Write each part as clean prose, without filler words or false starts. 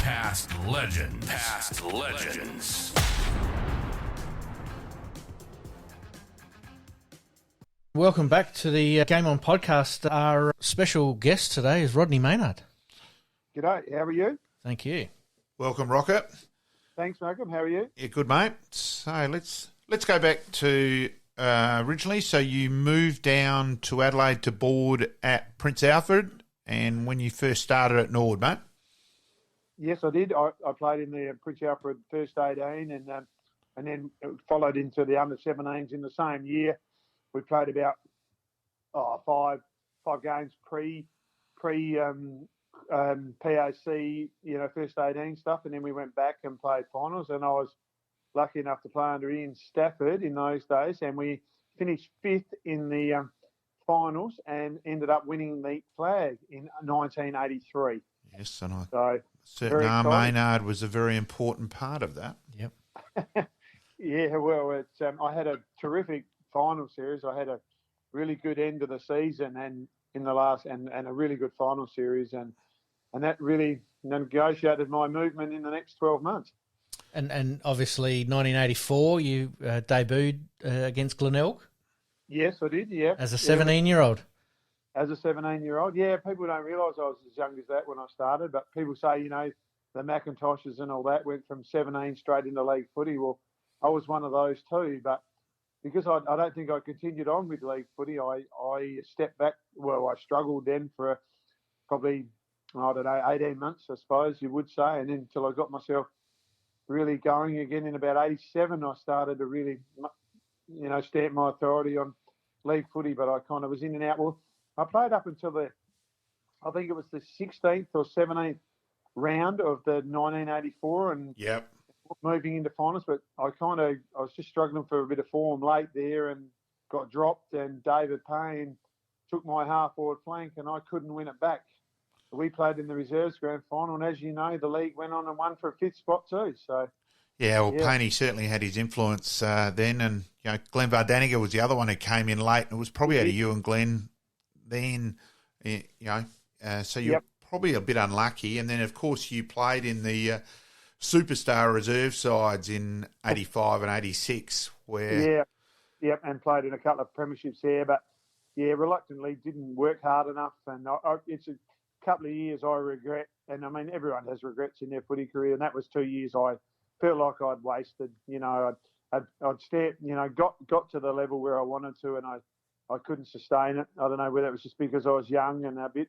Past legends. Past legends. Welcome back to the Game On podcast. Our special guest today is Rodney Maynard. G'day, how are you? Thank you. Welcome, Rocket. Thanks, Malcolm. How are you? Yeah, good, mate. So let's go back to originally. So you moved down to Adelaide to board at Prince Alfred, and when you first started at Nord, mate. Yes, I did. I played in the Prince Alfred first 18, and then it followed into the under 17s in the same year. We played about five games pre PAC, first 18 stuff, and then we went back and played finals. And I was lucky enough to play under Ian Stafford in those days, and we finished fifth in the finals and ended up winning the flag in 1983. Yes, and So Maynard was a very important part of that. Yep. Yeah, well, it's I had a terrific final series. I had a really good end of the season and in the last and a really good final series, and that really negotiated my movement in the next 12 months. And obviously 1984 you debuted against Glenelg. Yes, I did, yeah. As a 17-year-old. As a 17-year-old, yeah. People don't realise I was as young as that when I started, but people say, the Macintoshes and all that went from 17 straight into league footy. Well, I was one of those too, but because I don't think I continued on with league footy, I stepped back. Well, I struggled then for probably, 18 months, I suppose you would say, and then until I got myself really going again in about 87, I started to really, stamp my authority on league footy, but I kind of was in and out. Well, I played up until I think it was the 16th or 17th round of the 1984 and Yep. moving into finals, but I was just struggling for a bit of form late there and got dropped, and David Payne took my half-forward flank and I couldn't win it back. We played in the reserves grand final, and as you know, the league went on and won for a fifth spot too. So, Payne certainly had his influence then, and Glenn Vardaniger was the other one who came in late, and it was probably out of you and Glenn then. So you're probably a bit unlucky, and then of course you played in the superstar reserve sides in 85 and 86, where and played in a couple of premierships there, but reluctantly didn't work hard enough, and it's a couple of years I regret, and I mean everyone has regrets in their footy career, and that was 2 years I felt like I'd wasted. I'd stayed, got to the level where I wanted to, and I couldn't sustain it. I don't know whether it was just because I was young and a bit.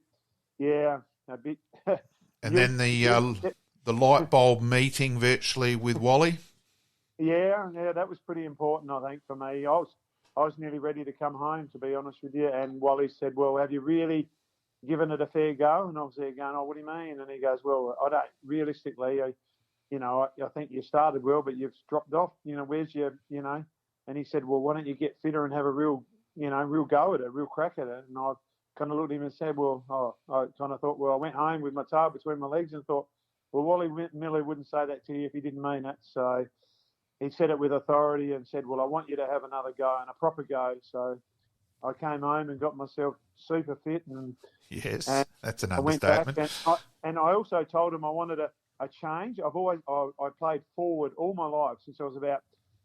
And then the light bulb meeting virtually with Wally. Yeah, that was pretty important, I think, for me. I was nearly ready to come home, to be honest with you. And Wally said, "Well, have you really given it a fair go?" And I was there going, "Oh, what do you mean?" And he goes, "Well, I don't realistically. I think you started well, but you've dropped off. Where's your, And he said, "Well, why don't you get fitter and have a real go at it, a real crack at it?" And I kind of looked at him and said, I kind of thought, I went home with my tail between my legs and thought, well, Wally Miller wouldn't say that to you if he didn't mean it. So he said it with authority and said, well, I want you to have another go and a proper go. So I came home and got myself super fit. Yes, and that's an I went understatement. back and I also told him I wanted a change. I played forward all my life. Since I was about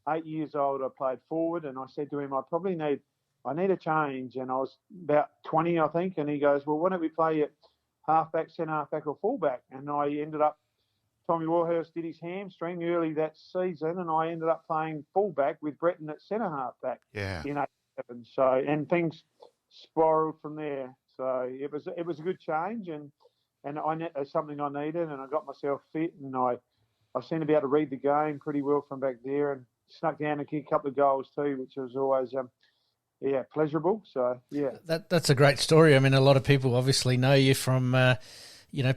8 years old, I played forward, and I said to him, I need a change. And I was about 20, I think, and he goes, well, why don't we play at halfback, centre halfback or fullback? And I ended up, Tommy Warhurst did his hamstring early that season, and I ended up playing fullback with Breton at centre halfback in 87. So, and things spiralled from there. So it was a good change, and it's something I needed, and I got myself fit, and I seemed to be able to read the game pretty well from back there, and snuck down and kicked a couple of goals too, which was always pleasurable. So that's a great story. I mean, a lot of people obviously know you from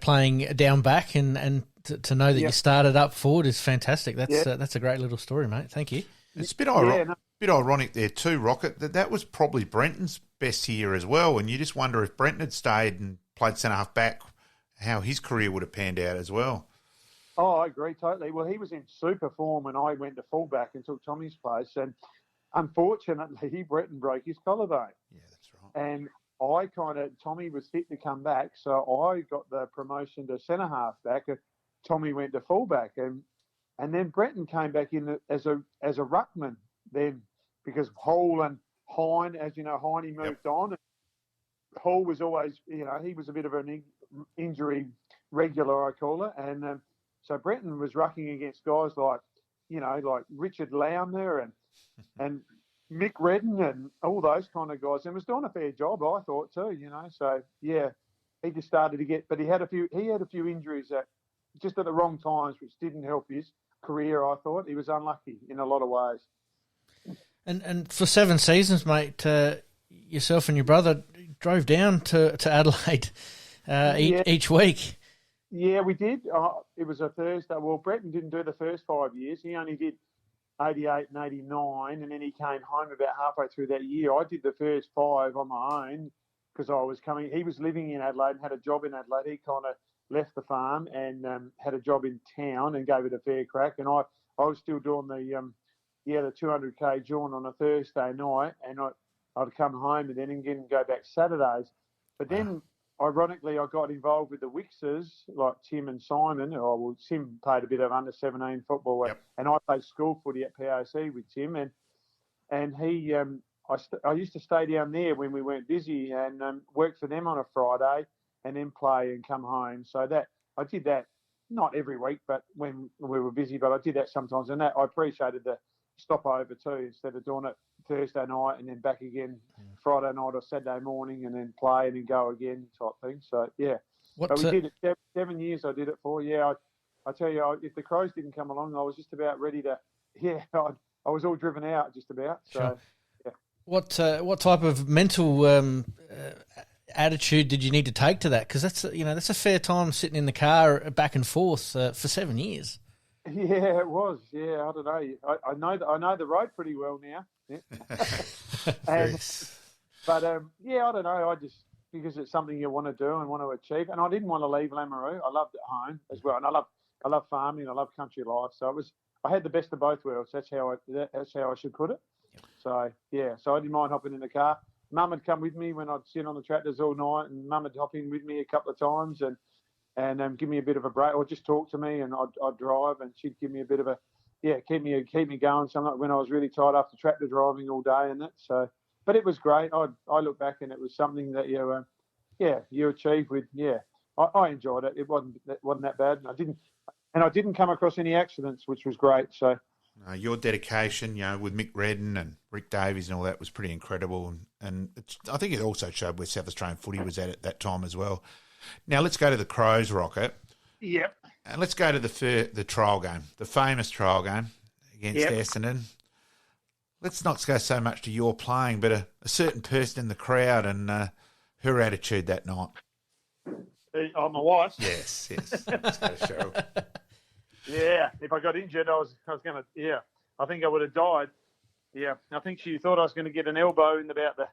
playing down back, and to know that you started up forward is fantastic. That's a great little story, mate. Thank you. It's a bit ironic there too, Rocket, that was probably Brenton's best year as well, and you just wonder if Brenton had stayed and played centre half back, how his career would have panned out as well. Oh, I agree totally. Well, he was in super form when I went to fullback and took Tommy's place, and unfortunately, Breton broke his collarbone. Yeah, that's right. And Tommy was fit to come back, so I got the promotion to centre half back. Tommy went to fullback, and then Breton came back in as a ruckman then, because Hall and Hine, as you know, Hiney moved on. And Hall was always, he was a bit of an injury regular, I call it, and so Breton was rucking against guys like Richard Loudner and Mick Redden and all those kind of guys, and was doing a fair job, I thought too. So yeah, he just started to get, but he had a few injuries that just at the wrong times, which didn't help his career. I thought he was unlucky in a lot of ways. And for 7 seasons, mate, yourself and your brother drove down to Adelaide each week. Yeah, we did. It was a Thursday. Well, Breton didn't do the first 5 years. He only did 88 and 89, and then he came home about halfway through that year. I did the first 5 on my own because I was coming. He was living in Adelaide and had a job in Adelaide. He kind of left the farm and had a job in town and gave it a fair crack. And I was still doing the 200k jaunt on a Thursday night, and I'd come home and then again go back Saturdays. But then, ironically, I got involved with the Wixers, like Tim and Simon. Tim played a bit of under-17 football, and I played school footy at POC with Tim, and he, I used to stay down there when we weren't busy and work for them on a Friday and then play and come home. So that I did that, not every week, but when we were busy, but I did that sometimes, and that I appreciated the stopover too, instead of doing it Thursday night and then back again Friday night or Saturday morning and then play and then go again type thing. So yeah, but we did it 7 years. I did it for. Yeah, I tell you, if the Crows didn't come along, I was just about ready to. Yeah, I was all driven out just about. So sure. Yeah. What type of mental attitude did you need to take to that? Because that's a fair time sitting in the car back and forth for 7 years. Yeah, it was. Yeah, I don't know. I know the road pretty well now. Yeah. But I don't know. I just, because it's something you want to do and want to achieve, and I didn't want to leave Lamoureux. I loved it home as well, and I love farming. I love country life. So I had the best of both worlds. That's how I should put it. So yeah, so I didn't mind hopping in the car. Mum would come with me when I'd sit on the tractors all night, and Mum would hop in with me a couple of times and give me a bit of a break, or just talk to me, and I'd drive, and she'd give me a bit of a, keep me going. Something when I was really tired after tractor driving all day and that. So, but it was great. I look back and it was something that you achieved with. Yeah, I enjoyed it. It wasn't that bad. I didn't come across any accidents, which was great. So. Your dedication, with Mick Redden and Rick Davies and all that was pretty incredible, and I think it also showed where South Australian footy was at that time as well. Now let's go to the Crows, Rocket. Yep. And let's go to the trial game, the famous trial game against Essendon. Let's not go so much to your playing, but a certain person in the crowd and her attitude that night. My wife. Yes. Let's go to Cheryl. Yeah, if I got injured, I was going to. Yeah, I think I would have died. Yeah, I think she thought I was going to get an elbow in about the.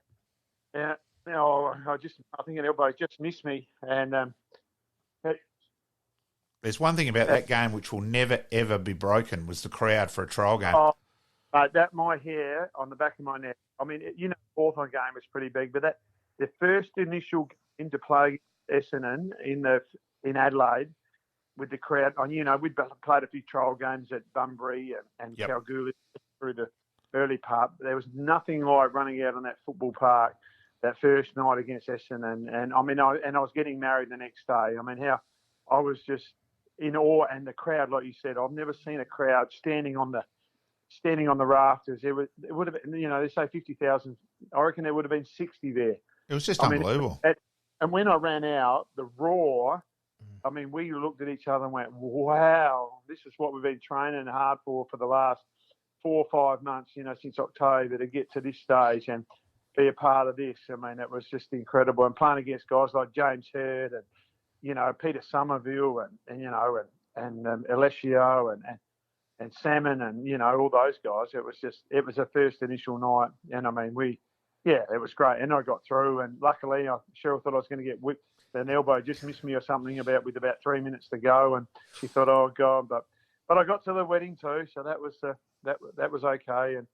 Yeah, I think an elbow just missed me, and there's one thing about that game which will never ever be broken was the crowd for a trial game. Oh, that my hair on the back of my neck. I mean, Hawthorn game was pretty big, but the first initial game to play Essendon in Adelaide. With the crowd, we'd played a few trial games at Bunbury and Kalgoorlie through the early part. There was nothing like running out on that football park that first night against Essendon, and I was getting married the next day. I mean, how I was just in awe, and the crowd, like you said, I've never seen a crowd standing on the rafters. It would have been, they say 50,000. I reckon there would have been 60 there. It was just unbelievable. And when I ran out, the roar. I mean, we looked at each other and went, wow, this is what we've been training hard for the last 4 or 5 months, since October, to get to this stage and be a part of this. I mean, it was just incredible. And playing against guys like James Hurd and, Peter Somerville and Alessio and Salmon and, all those guys. It was a first initial night. And, I mean, it was great. And I got through, and luckily, Cheryl thought I was going to get whipped. An elbow just missed me or something with about 3 minutes to go, and she thought, "Oh God!" But I got to the wedding too, so that was okay. And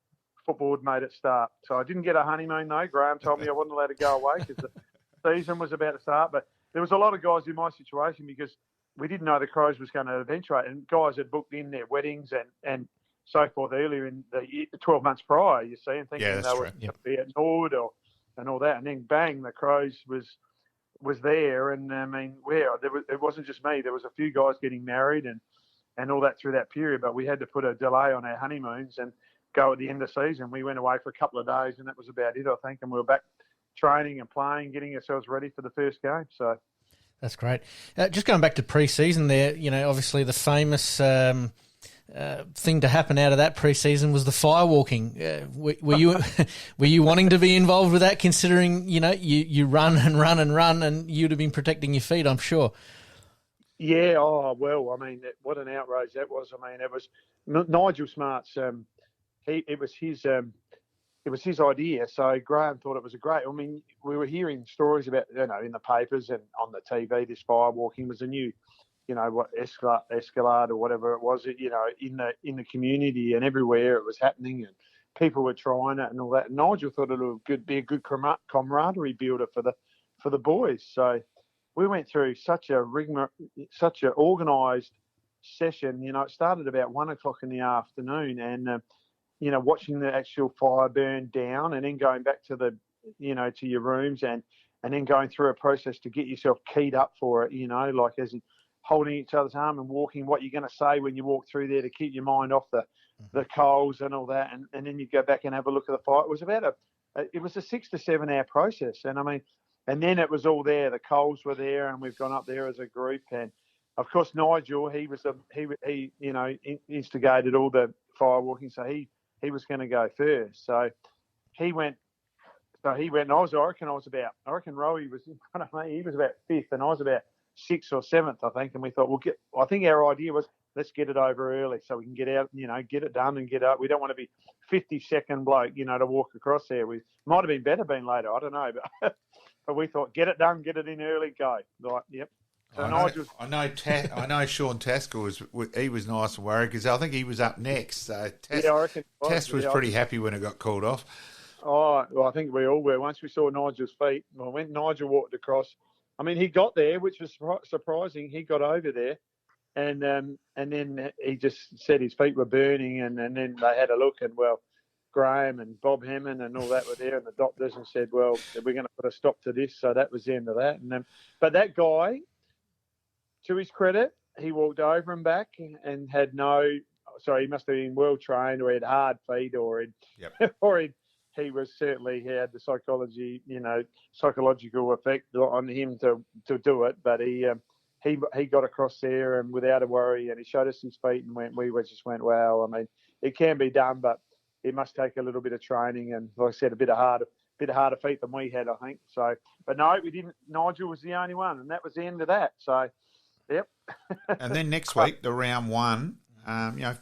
football had made it start. So I didn't get a honeymoon though. Graham told me I wasn't allowed to go away because the season was about to start. But there was a lot of guys in my situation because we didn't know the Crows was going to eventuate, and guys had booked in their weddings and so forth earlier in the 12 months prior, you see, and thinking they were going to be at Nord and all that, and then bang, the Crows was there, and I mean, it wasn't just me. There was a few guys getting married and all that through that period, but we had to put a delay on our honeymoons and go at the end of the season. We went away for a couple of days, and that was about it, I think, and we were back training and playing, getting ourselves ready for the first game. So that's great. Just going back to pre-season there, obviously the famous thing to happen out of that pre-season was the firewalking. Were you were you wanting to be involved with that, considering you run and run and run, and you'd have been protecting your feet, I'm sure? Yeah. Oh well. I mean, what an outrage that was. I mean, it was Nigel Smart's. It was his idea. So Graham thought it was a great. I mean, we were hearing stories about in the papers and on the TV. This firewalking was a new, what Escalade or whatever it was. In the community and everywhere it was happening, and people were trying it and all that. And Nigel thought it would be a good camaraderie builder for the boys. So we went through such a organised session. It started about 1:00 in the afternoon, and watching the actual fire burn down, and then going back to to your rooms, and then going through a process to get yourself keyed up for it. Like as in holding each other's arm and walking, what you're going to say when you walk through there to keep your mind off the coals and all that, and then you go back and have a look at the fire. It was about it was a 6 to 7 hour process, and I mean. And then it was all there. The coals were there, and we've gone up there as a group. And of course, Nigel, he instigated all the firewalking, so he was going to go first. So he went. And I reckon Rowie was in front of me. He was about 5th, and I was about 6th or 7th, I think. And we thought, I think our idea was, let's get it over early so we can get out, get it done and get up. We don't want to be 52nd bloke, to walk across there. We might have been better being later. I don't know, but. But we thought, get it done, get it in early, go. Like, yep. So I know Sean Tasker was nice and worried because I think he was up next. So Task was pretty happy when it got called off. Oh, well, I think we all were. Once we saw Nigel's feet, when Nigel walked across, I mean, he got there, which was surprising. He got over there, and then he just said his feet were burning, and then they had a look, and Graham and Bob Hammond and all that were there, and the doctors, and said, well, we're going to put a stop to this. So that was the end of that. And but that guy, to his credit, he walked over and back and had he must have been well trained, or he had hard feet, or he was certainly, he had the psychological effect on him to do it. But he got across there and without a worry, and he showed us his feet, and we just went, wow. I mean, it can be done, but it must take a little bit of training, and like I said, a bit of harder feet than we had, I think. So, but no, we didn't. Nigel was the only one, and that was the end of that. So, yep. And then next week, the round one,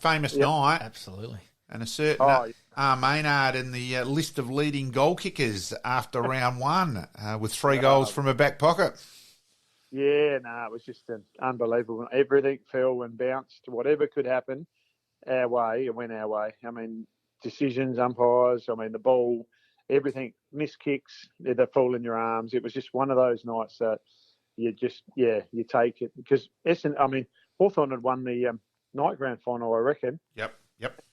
famous night, absolutely, and a certain Maynard in the list of leading goal kickers after round one with 3 goals from a back pocket. Yeah, it was just unbelievable. Everything fell and bounced. Whatever could happen our way, it went our way. I mean. Decisions, umpires, I mean, the ball, everything, missed kicks, they fall in your arms. It was just one of those nights that you take it. Because Hawthorn had won the night grand final, I reckon. Yep.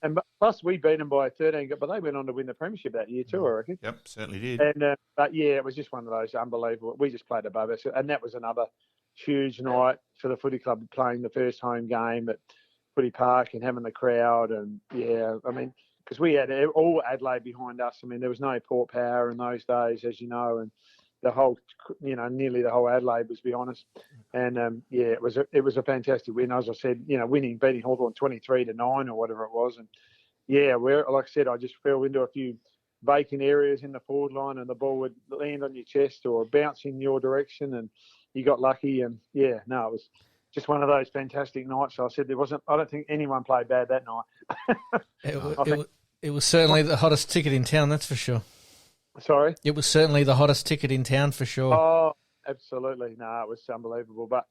And plus, we beat them by 13, but they went on to win the premiership that year too, I reckon. Yep, certainly did. And but yeah, it was just one of those unbelievable. We just played above us, and that was another huge night for the footy club, playing the first home game at Footy Park and having the crowd, and because we had all Adelaide behind us. I mean, there was no Port Power in those days, as you know, and the whole, nearly the whole Adelaide was behind us. And it was a fantastic win. As I said, beating Hawthorn 23-9 or whatever it was. And like I said, I just fell into a few vacant areas in the forward line, and the ball would land on your chest or bounce in your direction, and you got lucky. And it was just one of those fantastic nights. So I said I don't think anyone played bad that night. It was certainly the hottest ticket in town, that's for sure. Sorry? It was certainly the hottest ticket in town, for sure. Oh, absolutely. No, it was unbelievable. But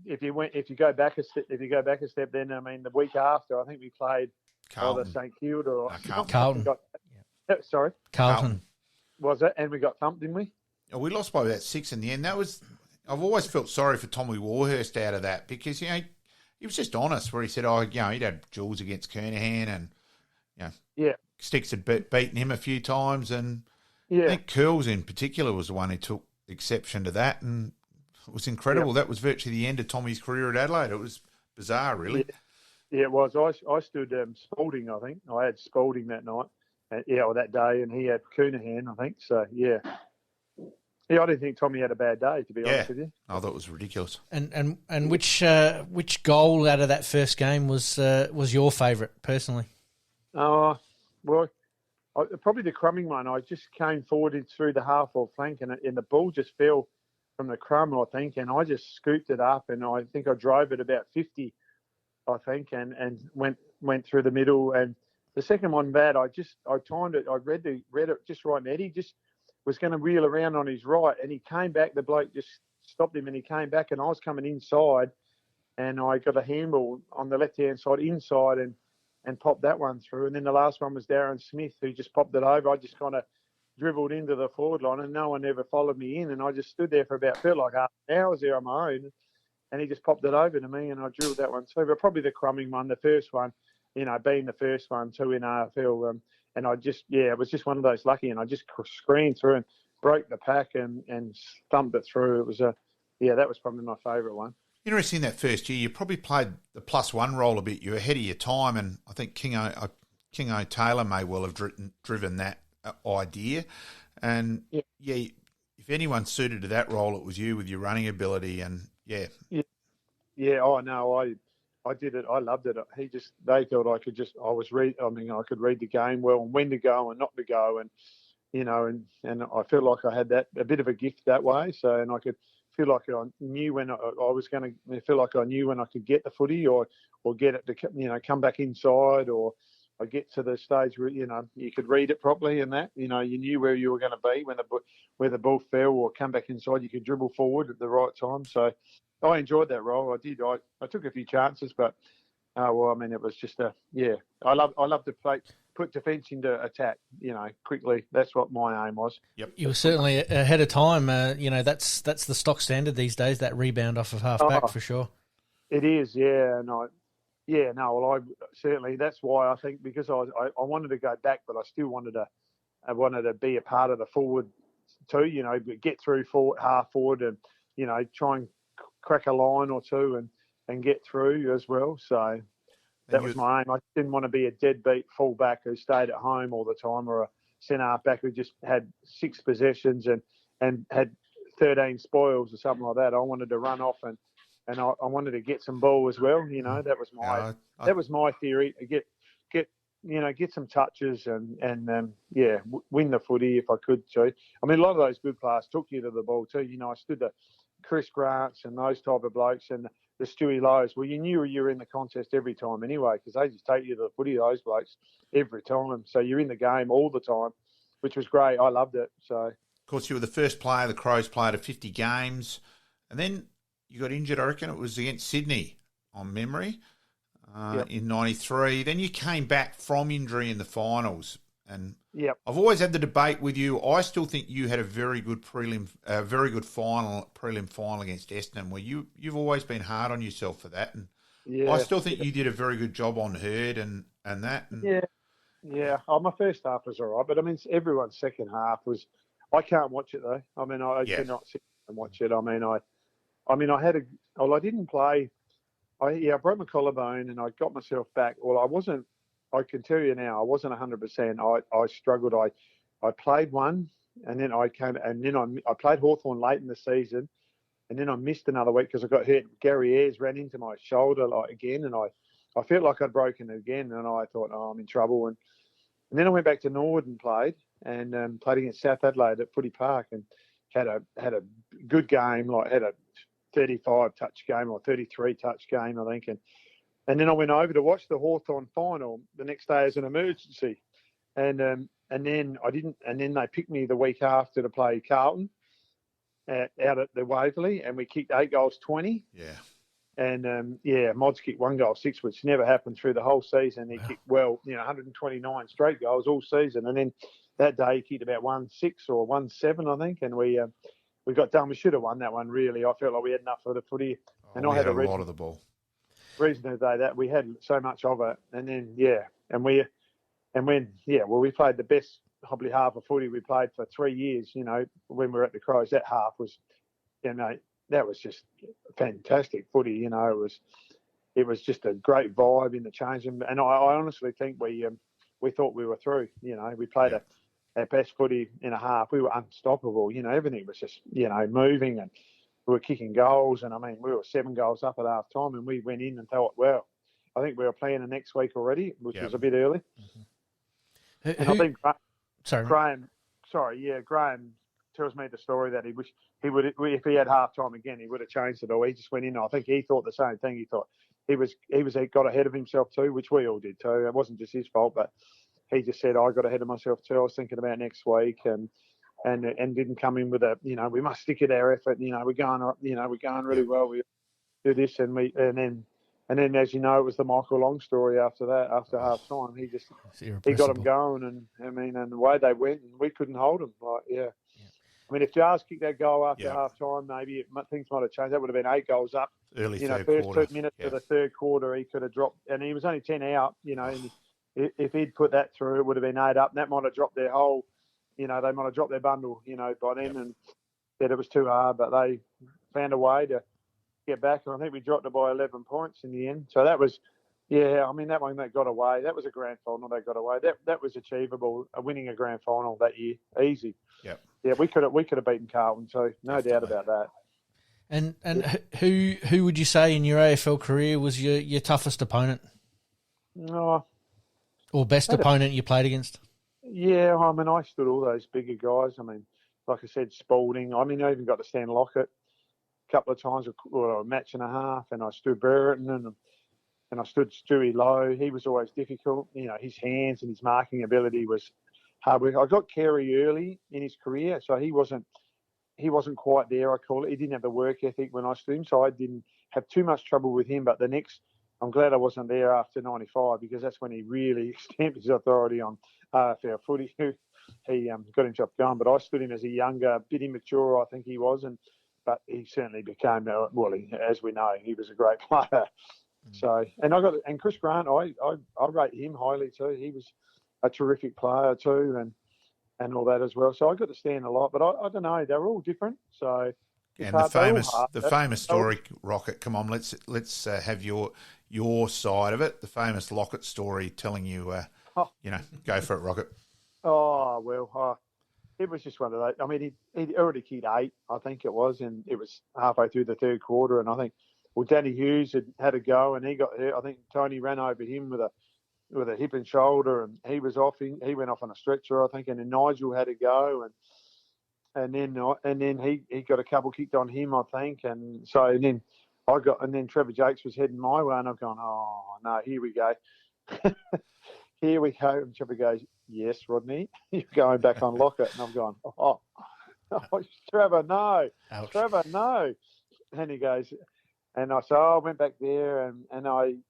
if you go back a step, then the week after, I think we played either St Kilda or Carlton. Sorry, Carlton. Was it? And we got thumped, didn't we? Oh, we lost by about 6 in the end. That was I've always felt sorry for Tommy Warhurst out of that because, he was just honest where he said, he'd had duels against Kernahan and, Sticks had beaten him a few times. And I think Curls in particular was the one who took exception to that. And it was incredible. Yep. That was virtually the end of Tommy's career at Adelaide. It was bizarre, really. Yeah, it was. I stood Spalding, I think. I had Spalding that night, or that day, and he had Kernahan, I think. So, yeah. Yeah, I didn't think Tommy had a bad day, to be honest with you. I thought it was ridiculous. And which goal out of that first game was your favourite, personally? Well, probably the crumbing one. I just came forward through the half or flank, and the ball just fell from the crumb, I think, and I just scooped it up, and I think I drove it about 50, I think, and went through the middle. And the second one bad, I timed it. I read it just right, and Eddie just was going to wheel around on his right, and he came back. The bloke just stopped him, and he came back, and I was coming inside, and I got a handball on the left-hand side inside and popped that one through. And then the last one was Darren Smith, who just popped it over. I just kind of dribbled into the forward line, and no one ever followed me in, and I just stood there for felt like half an hour there on my own, and he just popped it over to me, and I drilled that one too. But probably the crumbing one, the first one, being the first one too in AFL, and I just, it was just one of those lucky, and I just screamed through and broke the pack and thumped it through. It was that was probably my favourite one. Interesting, that first year, you probably played the +1 role a bit. You were ahead of your time, and I think King O'Taylor may well have driven that idea. And, if anyone suited to that role, it was you with your running ability and, Yeah, oh, no, I did it. I loved it. They thought I could I could read the game well and when to go and not to go. And, and I felt like I had a bit of a gift that way. So, and I could feel like I knew when I was going to feel like I knew when I could get the footy or get it to, come back inside, or I get to the stage where, you could read it properly and that, you knew where you were going to be where the ball fell or come back inside, you could dribble forward at the right time. So I enjoyed that role. I did. I took a few chances, but, it was just I love to put defence into attack, quickly. That's what my aim was. Yep. You were certainly ahead of time. That's the stock standard these days, that rebound off of half-back for sure. It is, yeah. And I certainly, that's why I think, because I wanted to go back, but I still wanted to be a part of the forward too, get through forward, half forward and, try and crack a line or two and get through as well. So that was my aim. I didn't want to be a deadbeat fullback who stayed at home all the time, or a centre half back who just had 6 possessions and had 13 spoils or something like that. I wanted to run off and I wanted to get some ball as well. That was my theory. Get some touches and win the footy if I could too. I mean, a lot of those good players took you to the ball too. I stood the Chris Grants and those type of blokes and the Stewie Lowe's. Well, you knew you were in the contest every time anyway, because they just take you to the footy, those blokes, every time. So you're in the game all the time, which was great. I loved it. So, of course, you were the first player the Crows played to 50 games, and then you got injured. I reckon it was against Sydney, on memory, in '93. Then you came back from injury in the finals. And I've always had the debate with you. I still think you had a very good prelim final against Essendon, where you've always been hard on yourself for that. And I still think you did a very good job on Hurd and that. And Oh, my first half was all right, but everyone's second half was. I can't watch it though. I cannot sit and watch it. I didn't play. I broke my collarbone and I got myself back. Well, I wasn't. I can tell you now, I wasn't 100%. I struggled. I played one, and then I played Hawthorn late in the season, and then I missed another week because I got hurt. Gary Ayres ran into my shoulder again, and I felt like I'd broken it again, and I thought, I'm in trouble. And then I went back to Norwood and played against South Adelaide at Footy Park, and had a good game. Had a 35 touch game or 33 touch game, I think, and then I went over to watch the Hawthorn final the next day as an emergency, and then I didn't. And then they picked me the week after to play Carlton out at the Waverley, and we kicked 8 goals 20. Yeah. And Mods kicked 1 goal 6, which never happened through the whole season. He kicked 129 straight goals all season, and then that day he kicked about 1-6 or 1-7, I think, and we we got done. We should have won that one, really. I felt like we had enough of the footy. And we I had had a lot of the ball. Reason to say that we had so much of it. And then, we played the best probably half of footy we played for 3 years, when we were at the Crows. That half was, that was just fantastic footy. It was just a great vibe in the change. And I honestly think we thought we were through. We played our best footy in a half. We were unstoppable. Everything was just, moving, and we were kicking goals. And, we were 7 goals up at half time, and we went in and thought, well, I think we were playing the next week already, which was a bit early. Mm-hmm. And I think Graham tells me the story that he would if he had half time again, he would have changed it all. He just went in. I think he thought the same thing. He thought he got ahead of himself too, which we all did too. It wasn't just his fault, but he just said, I got ahead of myself too. I was thinking about next week and didn't come in with we must stick at our effort. We're going really well. We do this and then, as you know, it was the Michael Long story after that. After half time, he got them going, and the way they went, and we couldn't hold them. If Jars kicked that goal after half time, maybe things might have changed. That would have been 8 goals up. Early third first quarter. 2 minutes of the third quarter, he could have dropped, and he was only 10 out. And if he'd put that through, it would have been 8 up. And that might have dropped their whole. They might have dropped their bundle. By then, and said it was too hard, but they found a way to get back, and I think we dropped it by 11 points in the end. So that was, that one that got away. That was a grand final they got away. That was achievable, winning a grand final that year, easy. Yep. Yeah, we could have beaten Carlton, so no doubt about that. And who would you say in your AFL career was your toughest opponent? Oh, or best opponent you played against? Yeah, I stood all those bigger guys. Like I said, Spalding. I even got to stand Lockett a couple of times, or a match and a half, and I stood Brereton and I stood Stewie Lowe. He was always difficult. His hands and his marking ability was hard work. I got Carey early in his career, so he wasn't quite there, I call it. He didn't have the work ethic when I stood him, so I didn't have too much trouble with him. But I'm glad I wasn't there after 95, because that's when he really stamped his authority on AFL footy. He got himself going, but I stood him as a younger, bit immature, I think he was, but he certainly became, as we know, he was a great player. So, and Chris Grant, I rate him highly too. He was a terrific player too, and all that as well. So I got to stand a lot, but I don't know, they're all different. So, and the famous story, Rocket. Come on, let's have your side of it. The famous Lockett story, telling you, go for it, Rocket. Oh well, it was just one of those. He'd already kicked 8, I think it was, and it was halfway through the third quarter, and I think, Danny Hughes had a go, and he got hurt. I think Tony ran over him with a hip and shoulder, and he was off. He went off on a stretcher, I think, and then Nigel had a go, and then he got a couple kicked on him, I think, and then Trevor Jakes was heading my way, and I've gone, oh no, here we go. Here we go. And Trevor goes, yes, Rodney, you're going back on Lockett. And I'm going, oh Trevor, no. Ouch. Trevor, no. And he goes, and I went back there, and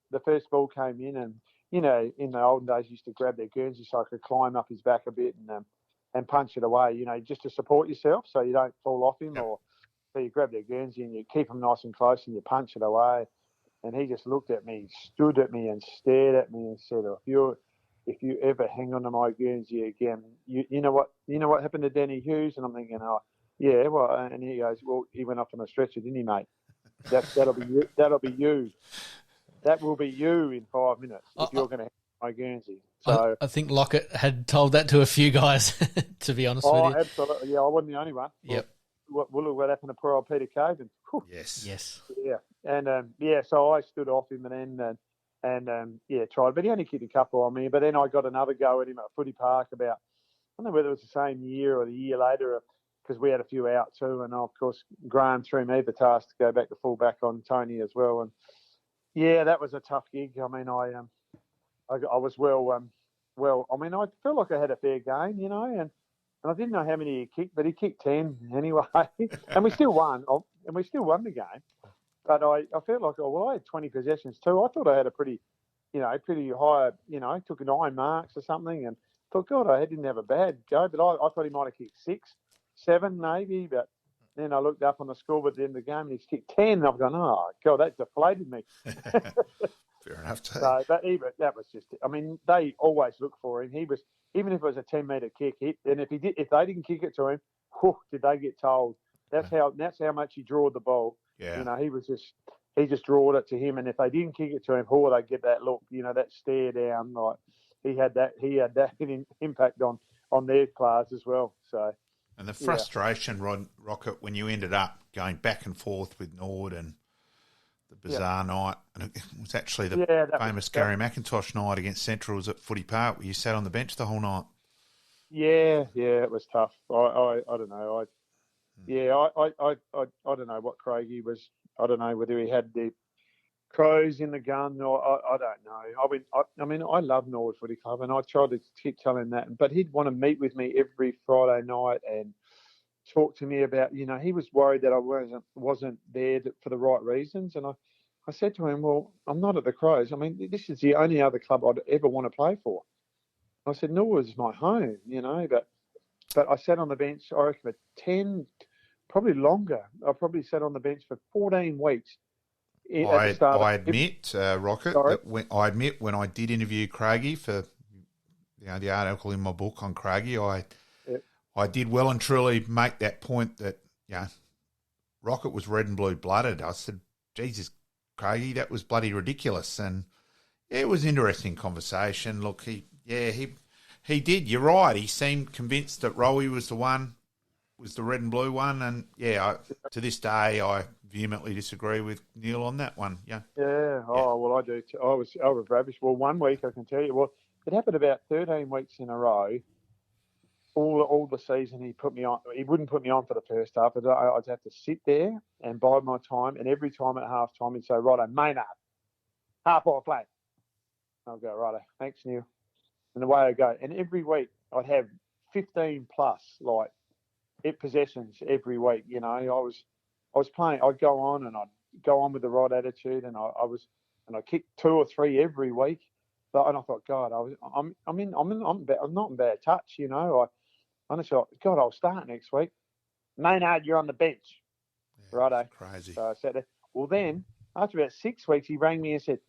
the first ball came in, and, in the olden days, used to grab their Guernsey so I could climb up his back a bit and punch it away, just to support yourself so you don't fall off him. Yep. Or so you grab their Guernsey and you keep them nice and close and you punch it away. And he just looked at me, stood at me and stared at me and said, if you ever hang on to my Guernsey again, you know what happened to Danny Hughes? And I'm thinking, oh, yeah, well, and he goes, well, he went off on a stretcher, didn't he, mate? That'll be you. That'll be you. That will be you in 5 minutes if you're going to hang on my Guernsey. So I think Lockett had told that to a few guys, to be honest with you. Oh, absolutely. Yeah, I wasn't the only one. Yep. Look what happened to poor old Peter Caven. Yes. Yeah. And, so I stood off him and tried. But he only kicked a couple on me. But then I got another go at him at Footy Park about, I don't know whether it was the same year or the year later, because we had a few out too. And, of course, Graham threw me the task to go back to full back on Tony as well. And, yeah, that was a tough gig. I was I felt like I had a fair game, and I didn't know how many he kicked, but he kicked 10 anyway. And we still won. And we still won the game. But I felt like, I had 20 possessions too. I thought I had a pretty high, I took 9 marks or something, and thought, God, I didn't have a bad go. But I thought he might have kicked 6, 7 maybe. But then I looked up on the scoreboard at the end of the game and he's kicked 10. And I've gone, oh, God, that deflated me. Fair enough. Too. So, but that was just, I mean, they always look for him. He was, even if it was a 10-metre kick, and if they didn't kick it to him, did they get told? That's how much he drawed the ball. Yeah. You know, he just drawed it to him, and if they didn't kick it to him, they'd get that look, you know, that stare down. Like he had that impact on their players as well. So. And the frustration, Rocket, when you ended up going back and forth with Nord and the bizarre night, and it was actually the famous Gary McIntosh night against Central was at Footy Park where you sat on the bench the whole night. Yeah, it was tough. I don't know. I don't know what Craigie was. I don't know whether he had the crows in the gun or I don't know. I mean, I love Norwood Footy Club, and I tried to keep telling him that, but he'd want to meet with me every Friday night and talk to me about, you know, he was worried that I wasn't there for the right reasons, and I said to him, well, I'm not at the Crows. I mean, this is the only other club I'd ever want to play for. I said, Norwood's my home, you know, but I sat on the bench, I reckon, for 10, probably longer. I probably sat on the bench for 14 weeks. I admit, Rocket, that when I did interview Craigie for the article in my book on Craigie, I did well and truly make that point that Rocket was red and blue blooded. I said, Jesus, Craigie, that was bloody ridiculous. And it was an interesting conversation. Look, he did. You're right. He seemed convinced that Rowie was the red and blue one. And to this day, I vehemently disagree with Neil on that one. Yeah. Oh, well, I do too. I was rubbish. Well, one week I can tell you. Well, it happened about 13 weeks in a row. All the season he put me on. He wouldn't put me on for the first half. I'd have to sit there and bide my time. And every time at half time he'd say, "Righto, Maynard, half hour flat." I'll go, "Righto, thanks, Neil." And away I go. And every week I'd have 15 plus possessions every week. You know, I was playing. I'd go on and I'd go on with the right attitude, and I kicked 2 or 3 every week. And I thought, God, I'm not in bad touch. You know, I honestly thought, God, I'll start next week. Maynard, you're on the bench. Yeah, righto. Crazy. So I sat there. Well, then after about 6 weeks, he rang me and said,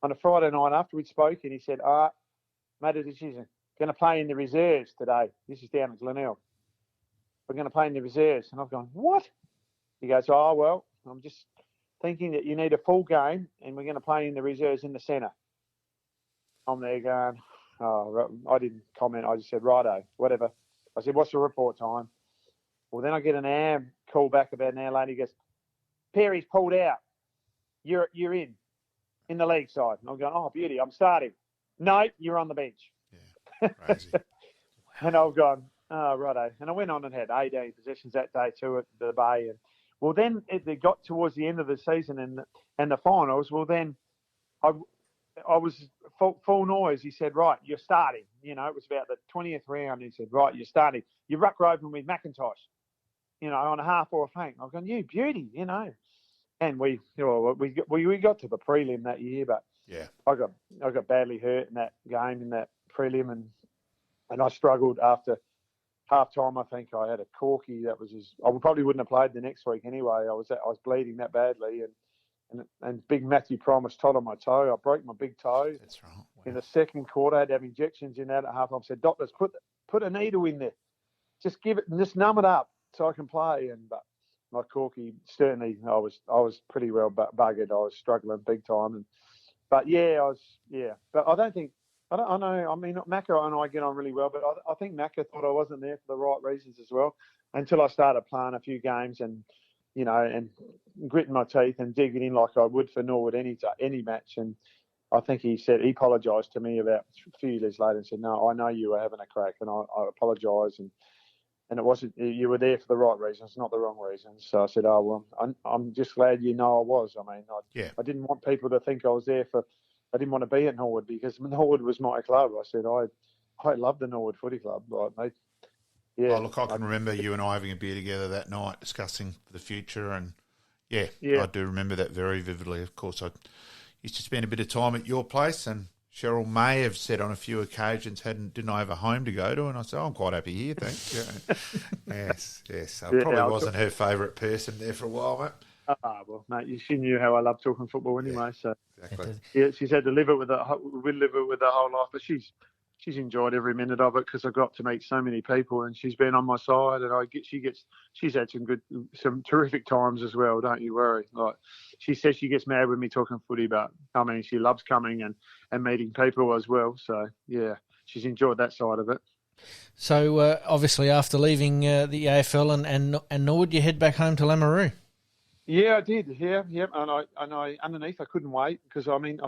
on a Friday night after we'd spoken, he said, "All right, made a decision. Going to play in the reserves today. This is down at Glenelg. We're going to play in the reserves." And I've gone, "What?" He goes, "Oh, well, I'm just thinking that you need a full game and we're going to play in the reserves in the centre." I'm there going, I didn't comment. I just said, "Righto, whatever." I said, "What's the report time?" Well, then I get an AM call back about an hour later. He goes, "Perry's pulled out. You're in the league side." And I'm going, "Oh, beauty, I'm starting." "No, you're on the bench." Yeah, crazy. And I've gone, "Oh, righto." And I went on and had 18 possessions that day too at the Bay. And well, then it got towards the end of the season and the finals. Well, then I was full noise. He said, "Right, you're starting." You know, it was about the 20th round. He said, "Right, you're starting. You're ruck roving with McIntosh, you know, on a half or a flank." I've gone, "You beauty," you know. And we got to the prelim that year, but I got badly hurt in that game in that prelim, and I struggled after half time. I think I had a corky that was I probably wouldn't have played the next week anyway. I was bleeding that badly, and big Matthew Promise told on my toe. I broke my big toe. That's right. Wow. In the second quarter, I had to have injections in that at half time. I said, "Doctors, put a needle in there. Just give it and just numb it up so I can play." But my corky, certainly, I was pretty well buggered. I was struggling big time. But I don't think, I know, I mean, Macca and I get on really well, but I think Macca thought I wasn't there for the right reasons as well until I started playing a few games and, you know, and gritting my teeth and digging in like I would for Norwood any match. And I think he apologised to me about a few years later and said, "No, I know you were having a crack and I apologise and it wasn't, you were there for the right reasons, not the wrong reasons." So I said, "Oh, well, I'm just glad you know I was. I mean, I didn't want people to think I was there I didn't want to be at Norwood because Norwood was my club." I said, I love the Norwood Footy Club. Like, Oh, look, I can remember you and I having a beer together that night discussing the future. And, I do remember that very vividly. Of course, I used to spend a bit of time at your place and Cheryl may have said on a few occasions, didn't I have a home to go to? And I said, I'm quite happy here, thanks. Yeah. yes. I probably wasn't her favourite person there for a while, mate. Well, mate, she knew how I love talking football anyway. So Exactly. yeah, she's had to live it with her. We live it with her whole life, but she's enjoyed every minute of it because I got to meet so many people, and she's been on my side, and she's had some terrific times as well. Don't you worry. Like she says, she gets mad with me talking footy, but I mean, she loves coming and meeting people as well. So yeah, she's enjoyed that side of it. So obviously, after leaving the AFL and Norwood, you head back home to Lameroo. Yeah, I did. Yeah. And I underneath, I couldn't wait because I mean,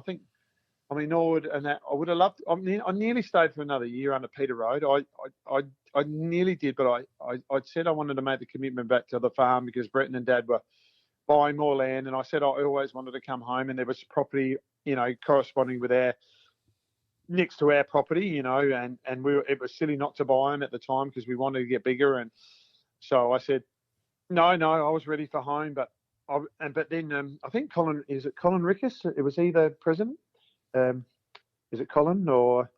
Norwood and that I would have loved. I nearly stayed for another year under Peter Road. I nearly did, but I'd said I wanted to make the commitment back to the farm because Breton and Dad were buying more land, and I said I always wanted to come home, and there was property, corresponding with next to our property, and it was silly not to buy them at the time because we wanted to get bigger, and so I said no, I was ready for home, but then I think Colin Rickus? It was either president. Is it Colin or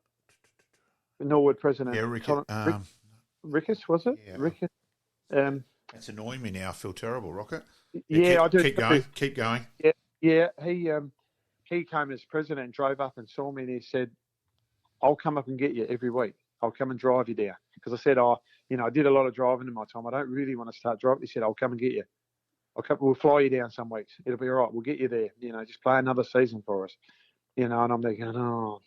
Norwood president? Yeah, Rickus, was it? Yeah. Rickus. That's annoying me now. I feel terrible, Rocket. Yeah, I do. Keep going. Yeah. He came as president, drove up and saw me, and he said, "I'll come up and get you every week. I'll come and drive you down." Because I said, I did a lot of driving in my time. I don't really want to start driving. He said, "I'll come and get you. We'll fly you down some weeks. It'll be all right. We'll get you there. Just play another season for us." And I'm thinking,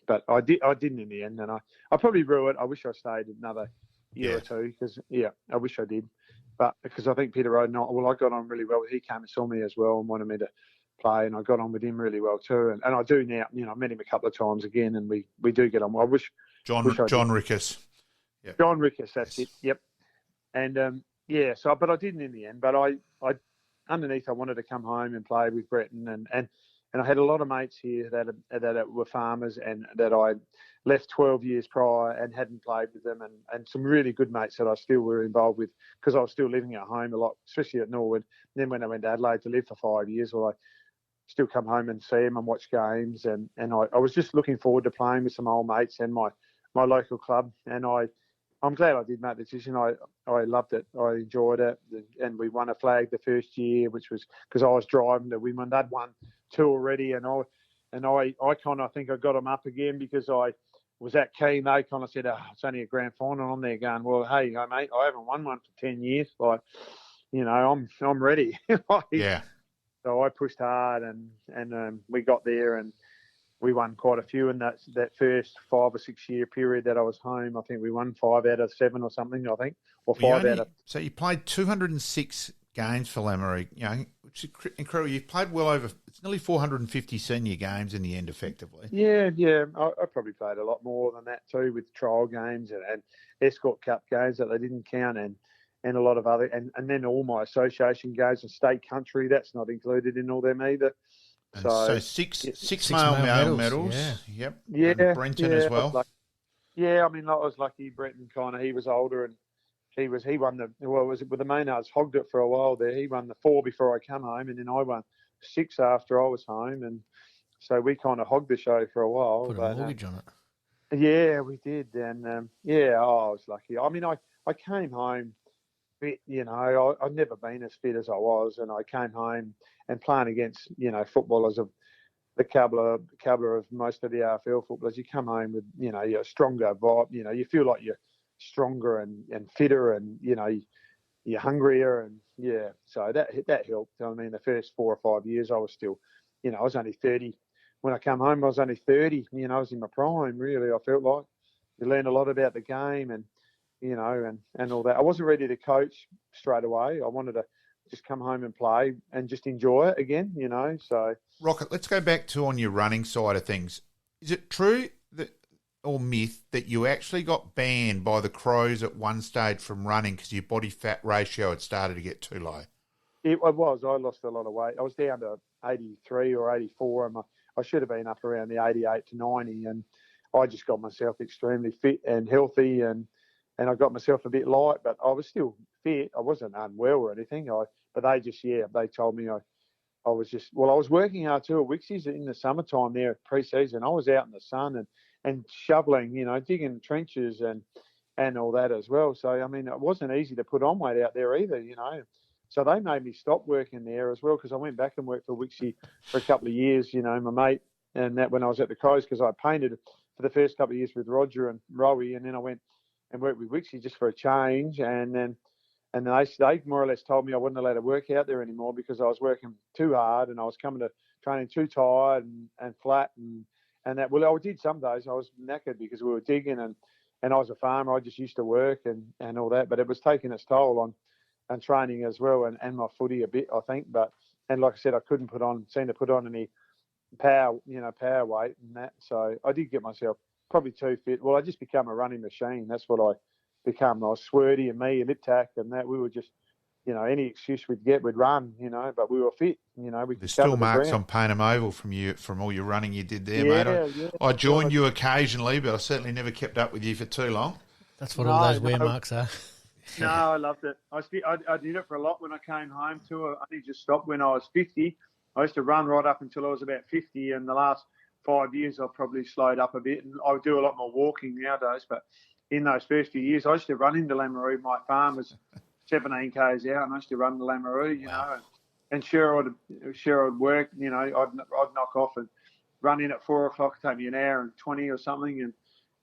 but I didn't in the end, and I probably blew it. I wish I stayed another year or two because, I wish I did. But because I think Peter Roden, I got on really well. He came and saw me as well and wanted me to play, and I got on with him really well too. And I do now. I met him a couple of times again, and we do get on well. I wish John Rickus. Yep. John Rickus, that's it. Yep. And but I didn't in the end. But I underneath, I wanted to come home and play with Breton, and I had a lot of mates here that were farmers and that I left 12 years prior and hadn't played with them, and some really good mates that I still were involved with because I was still living at home a lot, especially at Norwood. And then when I went to Adelaide to live for 5 years, I still come home and see them and watch games. And I was just looking forward to playing with some old mates and my local club. And I'm glad I did make the decision. I loved it. I enjoyed it. And we won a flag the first year, which was because I was driving to win one. They'd won 2 already. And I kind of think I got them up again because I was that keen. They kind of said, it's only a grand final. I'm there going, well, hey, mate, I haven't won one for 10 years. I'm ready. Yeah. So I pushed hard and we got there and we won quite a few in that first 5 or 6 year period that I was home. I think we won 5 out of 7 or something, I think, or 5 out of... So you played 206 games for Lameroo, which is incredible. You've played well over, it's nearly 450 senior games in the end, effectively. Yeah. I probably played a lot more than that too, with trial games and Escort Cup games that they didn't count and a lot of other, and then all my association games and state country, that's not included in all them either. And so six male medals. Yeah. Yep. Yeah. And Brenton as well. I was lucky. Brenton he was older and he won with the Maynards, hogged it for a while there. He won the 4 before I come home, and then I won 6 after I was home, and so we kind of hogged the show for a while. Put a mortgage on it. Yeah, we did, and I was lucky. I mean, I came home fit, I'd never been as fit as I was, and I came home and playing against, footballers of the calibre of most of the AFL footballers. You come home with, you're a stronger vibe, you feel like you're stronger and fitter and, you're hungrier and, so that helped. I mean, the first 4 or 5 years I was still, I was only 30. When I come home, I was only 30. I was in my prime, really, I felt like. You learn a lot about the game and all that. I wasn't ready to coach straight away. I wanted to just come home and play and just enjoy it again, so. Rocket, let's go back to on your running side of things. Is it true or myth that you actually got banned by the Crows at one stage from running because your body fat ratio had started to get too low? It was. I lost a lot of weight. I was down to 83 or 84, and I should have been up around the 88 to 90, and I just got myself extremely fit and healthy, and I got myself a bit light, but I was still fit. I wasn't unwell or anything. But they told me I was working hard too at Wixie's in the summertime there at pre-season. I was out in the sun and shoveling, digging trenches and all that as well. So, I mean, it wasn't easy to put on weight out there either, So they made me stop working there as well because I went back and worked for Wixie for a couple of years, my mate, and that when I was at the Crows because I painted for the first couple of years with Roger and Rowie, and then I went and worked with Wixie just for a change, and then they more or less told me I wasn't allowed to work out there anymore because I was working too hard and I was coming to training too tired and flat and that. Well, I did some days. I was knackered because we were digging and I was a farmer. I just used to work and all that, but it was taking its toll on training as well and my footy a bit, I think. And like I said, I couldn't seem to put on any power weight and that. So I did get myself probably too fit. Well, I just become a running machine. That's what I become. I was Swerty and me and Lip Tack and that. We were just, any excuse we'd get, we'd run, but we were fit. There's still marks on Payneham Oval from all your running you did there, mate. I joined you occasionally, but I certainly never kept up with you for too long. That's what all those wear marks are. No, I loved it. I did it for a lot when I came home too. I only just stopped when I was 50. I used to run right up until I was about 50, and the last 5 years I've probably slowed up a bit, and I do a lot more walking nowadays. But in those first few years, I used to run into Lameroo. My farm was 17 k's out, and I used to run to Lameroo, and sure I'd work, I'd knock off and run in at 4 o'clock, take me an hour and 20 or something, and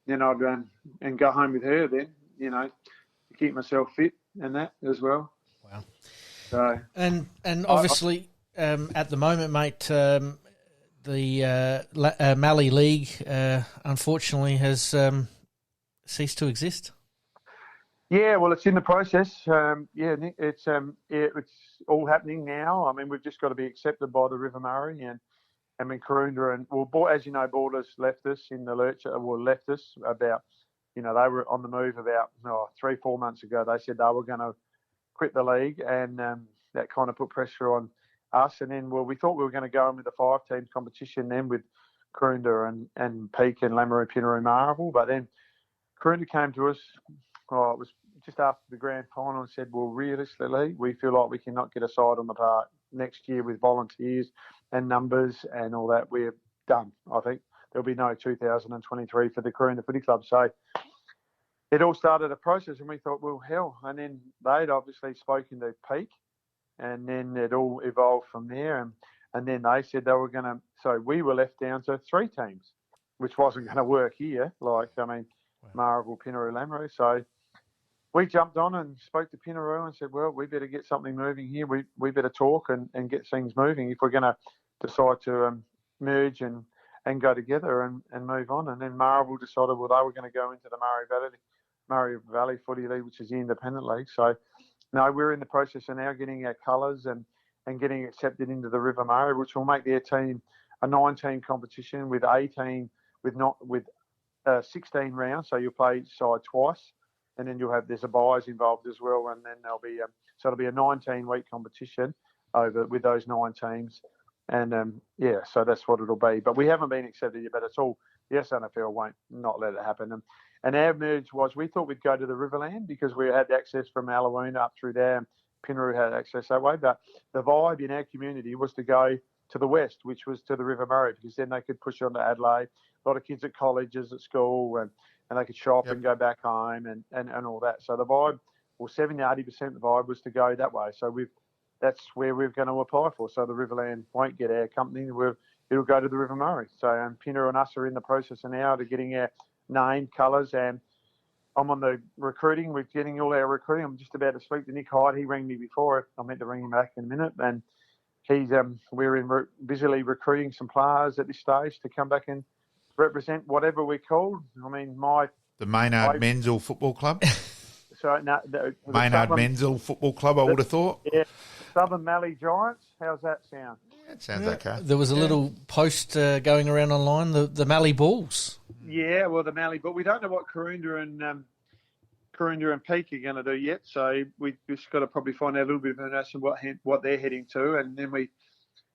then I'd run and go home with her then, to keep myself fit and that as well. Wow. So and obviously at the moment, mate, the Mallee League unfortunately has ceased to exist. Yeah, well, it's in the process. Nick, it's all happening now. I mean, we've just got to be accepted by the River Murray and Karoonda as you know, Borders left us in the lurch. Left us about, they were on the move about 3-4 months ago. They said they were going to quit the league, and that kind of put pressure on us. And then, we thought we were going to go in with a 5-team competition then with Karoonda and Peak and Lameroo, Pinaroo, Marvel. But then Karoonda came to us. It was just after the grand final and said, well, realistically, we feel like we cannot get a side on the park next year with volunteers and numbers and all that. We're done. I think there'll be no 2023 for the Karoonda Footy Club. So it all started a process, and we thought, well, hell. And then they'd obviously spoken to Peak, and then it all evolved from there. And then they said they were going to, so we were left down to 3 teams, which wasn't going to work here. Marvel, Pinaroo, Lameroo. So we jumped on and spoke to Pinaroo and said, well, we better get something moving here. We better talk and get things moving if we're going to decide to merge and go together and move on. And then Marvel decided, well, they were going to go into the Murray Valley Footy League, which is the independent league. So, no, we're in the process of now getting our colours and getting accepted into the River Murray, which will make their team a 9-team competition with 18, with 16 rounds. So you'll play each side twice. And then there's a buys involved as well, and then there'll be so it'll be a 19-week competition with those 9 teams, and so that's what it'll be. But we haven't been accepted yet, but it's all the SNFL won't not let it happen. And our merge was we thought we'd go to the Riverland because we had access from Allawoona up through there, and Pinaroo had access that way. But the vibe in our community was to go to the west, which was to the River Murray, because then they could push on to Adelaide. A lot of kids at colleges, at school, and they could shop and go back home and all that. So the vibe, 70-80% the vibe was to go that way. So that's where we're going to apply for. So the Riverland won't get our company. It'll go to the River Murray. So Pinaroo and us are in the process now to getting our name, colours, and I'm on the recruiting. We're getting all our recruiting. I'm just about to speak to Nick Hyde. He rang me before. I meant to ring him back in a minute. And we're busily recruiting some players at this stage to come back and represent whatever we're called. I mean, the Maynard Menzel Football Club. So Maynard Menzel Football Club, I would have thought. Yeah, Southern Mallee Giants. How's that sound? Yeah, it sounds okay. There was a little post going around online. The Mallee Bulls. Yeah, well, the Mallee, but we don't know what Karoonda and Peak are going to do yet. So we just got to probably find out a little bit of information what they're heading to, and then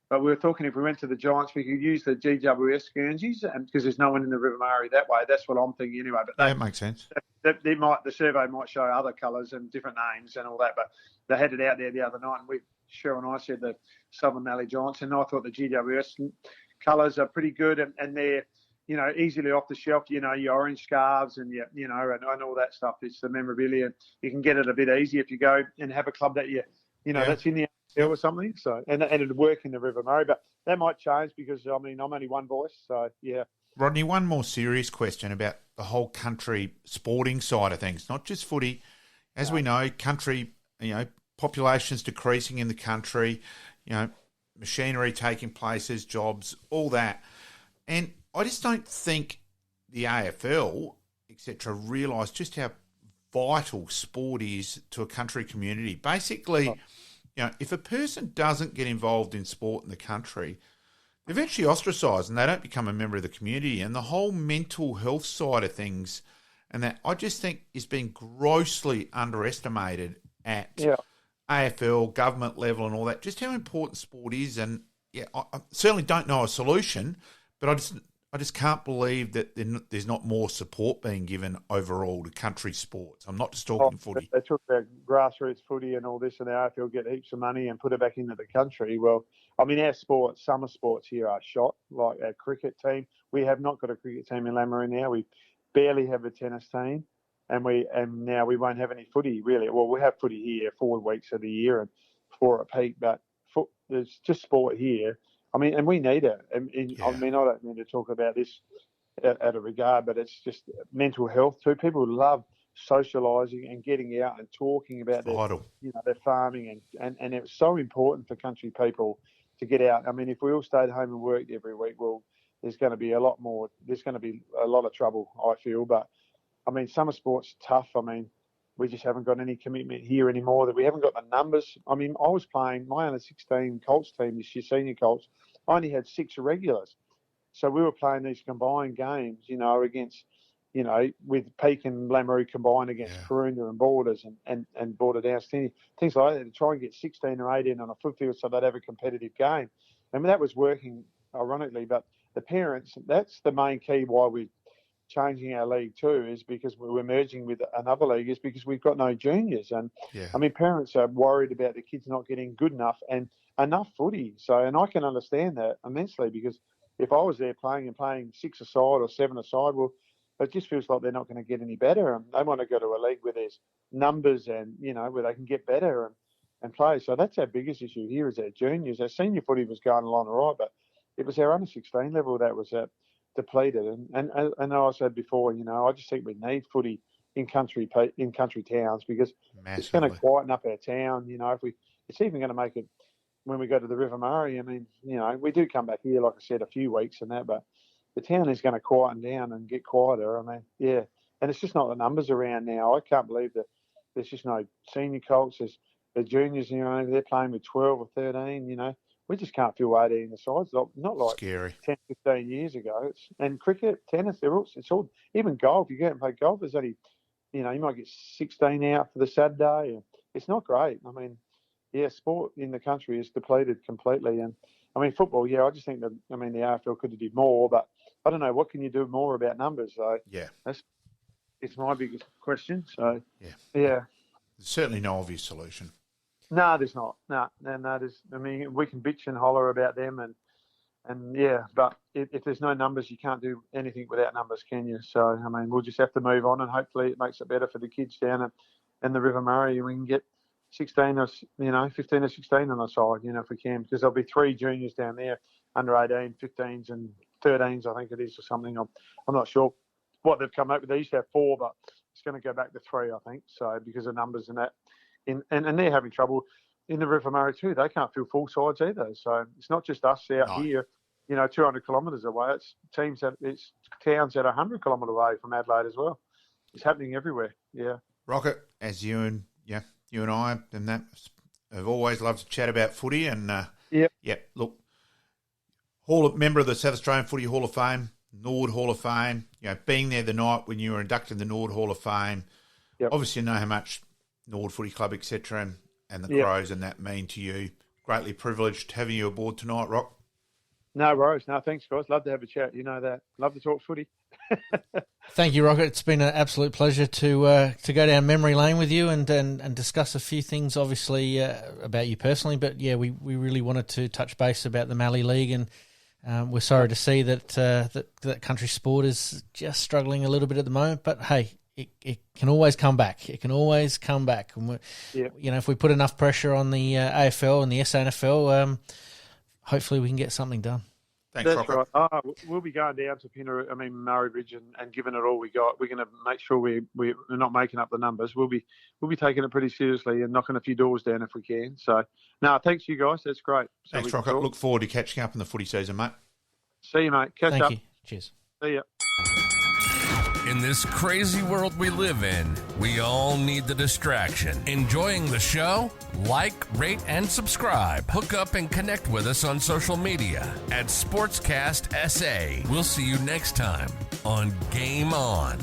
But we were talking if we went to the Giants, we could use the GWS Guernseys, and because there's no one in the River Murray that way. That's what I'm thinking anyway. But that makes sense. The survey might show other colours and different names and all that. But they had it out there the other night, and Cheryl and I said the Southern Valley Giants, and I thought the GWS colours are pretty good, and they're, easily off the shelf. Your orange scarves and and all that stuff. It's the memorabilia. You can get it a bit easy if you go and have a club that that's in the AFL or something. So and it'd work in the River Murray, but that might change because I'm only one voice. So yeah. Rodney, one more serious question about the whole country sporting side of things, not just footy. As we know, country, population's decreasing in the country, machinery taking places, jobs, all that. And I just don't think the AFL, etc., realise just how vital sport is to a country community. Basically, if a person doesn't get involved in sport in the country, they're eventually ostracised and they don't become a member of the community. And the whole mental health side of things, and that I just think is being grossly underestimated at AFL, government level and all that, just how important sport is. And I certainly don't know a solution, but I just can't believe that there's not more support being given overall to country sports. I'm not just talking footy. They talk about grassroots footy and all this, and the AFL get heaps of money and put it back into the country. Well, our sports, summer sports here are shot, like our cricket team. We have not got a cricket team in Lamoureux now. We barely have a tennis team, and now we won't have any footy, really. Well, we have footy here 4 weeks of the year and 4 at peak, but there's just sport here. And we need it. I don't mean to talk about this out of regard, but it's just mental health too. People love socialising and getting out and talking about their farming, and it's so important for country people to get out. If we all stayed home and worked every week, well, there's going to be a lot more. There's going to be a lot of trouble, I feel. But summer sports tough. We just haven't got any commitment here anymore. That we haven't got the numbers. I was playing my under-16 Colts team this year, senior Colts. I only had 6 regulars, so we were playing these combined games, against, with Peak and Lamoureux combined against Karoonda and Borders and Border Downstairs, things like that, to try and get 16 or 18 on a foot field so they'd have a competitive game. And that was working, ironically, but the parents, that's the main key why we're changing our league too, is because we're merging with another league, is because we've got no juniors. And parents are worried about the kids not getting good enough and enough footy. So, and I can understand that immensely, because if I was there playing 6 aside or 7 aside, well, it just feels like they're not going to get any better. And they want to go to a league where there's numbers and, where they can get better and play. So that's our biggest issue here, is our juniors. Our senior footy was going along all right, but it was our under-16 level that was depleted. And I said before, I just think we need footy in country towns, because it's going to quieten up our town. It's even going to make it when we go to the River Murray. We do come back here, like I said, a few weeks and that, but the town is going to quieten down and get quieter. And it's just not the numbers around now. I can't believe that there's just no senior Colts. There's the juniors, they're playing with 12 or 13, We just can't fill 18 sides, not like scary 10, 15 years ago. And cricket, tennis, it's all, even golf. You go out and play golf, there's only, you might get 16 out for the Saturday. And it's not great. Sport in the country is depleted completely. And football, I just think that, the AFL could have did more, but I don't know, what can you do more about numbers? So it's my biggest question. So there's certainly no obvious solution. No, there's not. No, there's. We can bitch and holler about them, but if there's no numbers, you can't do anything without numbers, can you? So, we'll just have to move on, and hopefully it makes it better for the kids down in the River Murray, and we can get 16 or 15 or 16 on the side, if we can, because there'll be 3 juniors down there, under 18, 15s and 13s, I think it is, or something. I'm not sure what they've come up with. They used to have 4, but it's going to go back to 3, I think. So because of numbers and that. And they're having trouble in the River Murray too. They can't fill full sides either. So it's not just us out here, 200 kilometres away. It's towns that are 100 kilometres away from Adelaide as well. It's happening everywhere. Yeah. Rocket, as you and I and that have always loved to chat about footy, and look, member of the South Australian Footy Hall of Fame, Nord Hall of Fame. Being there the night when you were inducted in the Nord Hall of Fame. Yep. Obviously, you know how much Nord Footy Club, etc., and the Crows and that mean to you. Greatly privileged having you aboard tonight, Rock. No worries. No, thanks, guys. Love to have a chat. You know that. Love to talk footy. Thank you, Rocket. It's been an absolute pleasure to go down memory lane with you and discuss a few things, obviously, about you personally. But, yeah, we really wanted to touch base about the Mallee League, and we're sorry to see that that country sport is just struggling a little bit at the moment. But, hey, it can always come back. It can always come back. And you know, if we put enough pressure on the AFL and the SANFL, hopefully we can get something done. Thanks, That's Rocket. right. We'll be going down to Murray Bridge and giving it all we got. We're going to make sure we're not making up the numbers. We'll be taking it pretty seriously and knocking a few doors down if we can. So, no, thanks you guys. That's great. So Thanks, Rocket. Look forward to catching up in the footy season, mate. See you, mate. Catch up. Thank you. Cheers. See ya. In this crazy world we live in, we all need the distraction. Enjoying the show? Like, rate, and subscribe. Hook up and connect with us on social media at Sportscast SA. We'll see you next time on Game On.